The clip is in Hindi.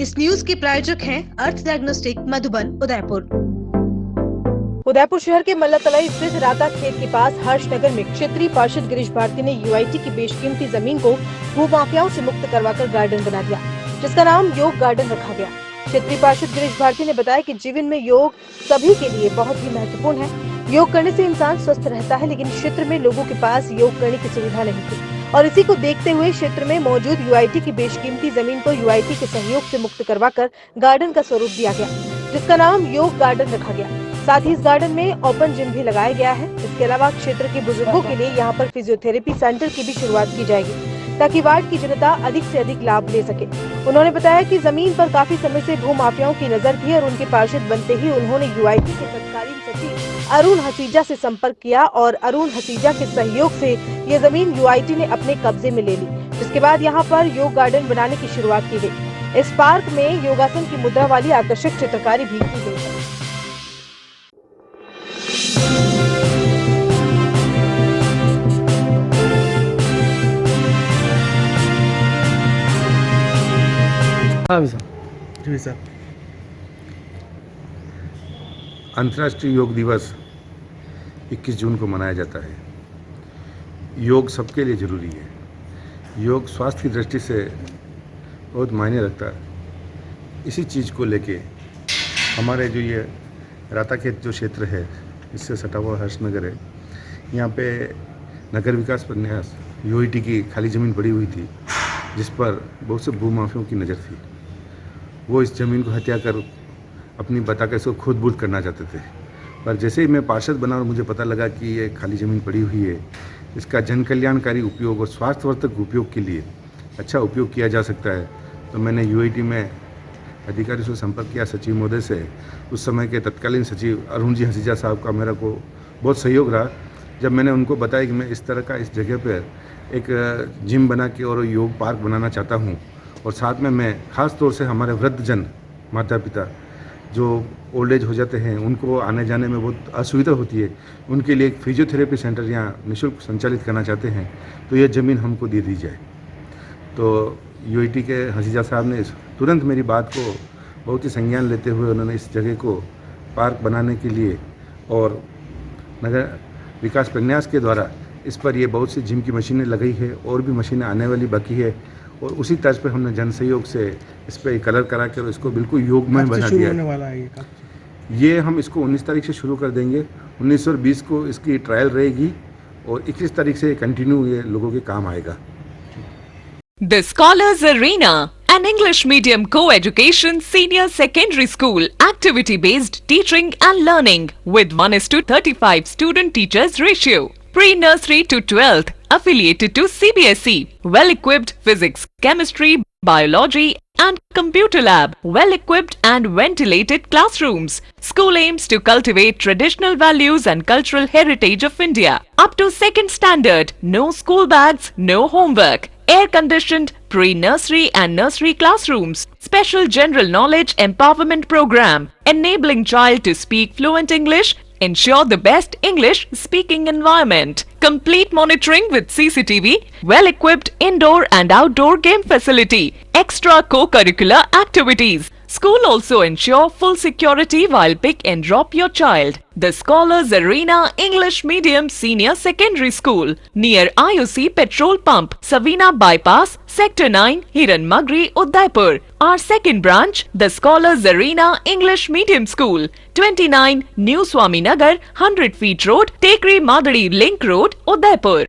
इस न्यूज के प्रायोजक हैं अर्थ डायग्नोस्टिक मधुबन उदयपुर। उदयपुर शहर के मल्लातलाई स्थित राता खेत के पास हर्षनगर में क्षेत्रीय पार्षद गिरीश भारती ने यूआईटी की बेशकीमती जमीन को भूमाफियाओं से मुक्त करवाकर गार्डन बना दिया, जिसका नाम योग गार्डन रखा गया। क्षेत्रीय पार्षद गिरीश भारती ने बताया कि जीवन में योग सभी के लिए बहुत ही महत्वपूर्ण है। योग करने से इंसान स्वस्थ रहता है, लेकिन क्षेत्र में लोगों के पास योग करने की सुविधा नहीं थी और इसी को देखते हुए क्षेत्र में मौजूद यूआईटी की बेशकीमती जमीन को यूआईटी के सहयोग से मुक्त करवाकर गार्डन का स्वरूप दिया गया, जिसका नाम योग गार्डन रखा गया। साथ ही इस गार्डन में ओपन जिम भी लगाया गया है। इसके अलावा क्षेत्र के बुजुर्गों के लिए यहाँ पर फिजियोथेरेपी सेंटर की भी शुरुआत की जाएगी, ताकि वार्ड की जनता अधिक से अधिक लाभ ले सके। उन्होंने बताया कि जमीन पर काफी समय से भूमाफियाओं की नजर थी और उनके पार्षद बनते ही उन्होंने यूआईटी के तत्कालीन सचिव अरुण हसीजा से संपर्क किया और अरुण हसीजा के सहयोग से ये जमीन यूआईटी ने अपने कब्जे में ले ली, जिसके बाद यहाँ पर योग गार्डन बनाने की शुरुआत की गई। इस पार्क में योगासन की मुद्रा वाली आकर्षक चित्रकारी भी की गई है। जी सर। अंतर्राष्ट्रीय योग दिवस 21 जून को मनाया जाता है। योग सबके लिए ज़रूरी है। योग स्वास्थ्य की दृष्टि से बहुत मायने रखता है। इसी चीज़ को लेके हमारे जो ये राताखेत जो क्षेत्र है, इससे सटा हुआ हर्षनगर है, यहाँ पे नगर विकास प्रन्यास यूआईटी की खाली ज़मीन पड़ी हुई थी, जिस पर बहुत से भूमाफियों की नज़र थी। वो इस ज़मीन को हत्या कर अपनी बता कर इसको खुद बुर्द करना चाहते थे। पर जैसे ही मैं पार्षद बना और मुझे पता लगा कि ये खाली ज़मीन पड़ी हुई है, इसका जन कल्याणकारी उपयोग और स्वास्थ्यवर्धक उपयोग के लिए अच्छा उपयोग किया जा सकता है, तो मैंने यूआईटी में अधिकारियों से संपर्क किया, सचिव महोदय से। उस समय के तत्कालीन सचिव अरुण जी हसीजा साहब का मेरा को बहुत सहयोग रहा। जब मैंने उनको बताया कि मैं इस तरह का इस जगह पर एक जिम बना के और योग पार्क बनाना चाहता हूँ, और साथ में मैं ख़ास तौर से हमारे वृद्धजन माता पिता जो ओल्ड एज हो जाते हैं, उनको आने जाने में बहुत असुविधा होती है, उनके लिए एक फिजियोथेरेपी सेंटर यहाँ निःशुल्क संचालित करना चाहते हैं, तो यह ज़मीन हमको दे दी जाए। तो यूआईटी के हसीजा साहब ने तुरंत मेरी बात को बहुत ही संज्ञान लेते हुए उन्होंने इस जगह को पार्क बनाने के लिए और नगर विकास प्रन्यास के द्वारा इस पर ये बहुत सी जिम की मशीनें लगाई है और भी मशीनें आने वाली बाकी है, और उसी तर्ज पे हमने जन सहयोग से इस पर कलर करा कर इसको बिल्कुल योगमय बना दिया है। ये हम इसको 19 तारीख से शुरू कर देंगे। 19 और 20 को इसकी ट्रायल रहेगी और 21 तारीख से कंटिन्यू ये लोगों के काम आएगा। The Scholars Arena, an English medium co-education senior secondary school, activity-based teaching and learning with 1:35 student-teachers ratio. Pre-nursery to 12th, affiliated to CBSE. Well-equipped physics, chemistry, biology and computer lab. Well-equipped and ventilated classrooms. School aims to cultivate traditional values and cultural heritage of India. Up to 2nd standard, no school bags, no homework. Air-conditioned pre-nursery and nursery classrooms. Special general knowledge empowerment program, enabling child to speak fluent English. Ensure the best English speaking environment. Complete monitoring with CCTV. Well-equipped indoor and outdoor game facility. Extra co-curricular activities. School also ensure full security while pick and drop your child. The Scholars Arena English Medium Senior Secondary School near IOC Petrol Pump, Savina Bypass, Sector 9, Hiran Magri, Udaipur. Our second branch, the Scholars Arena English Medium School, 29 New Swami Nagar, 100 Feet Road, Tekri Madari Link Road, Udaipur.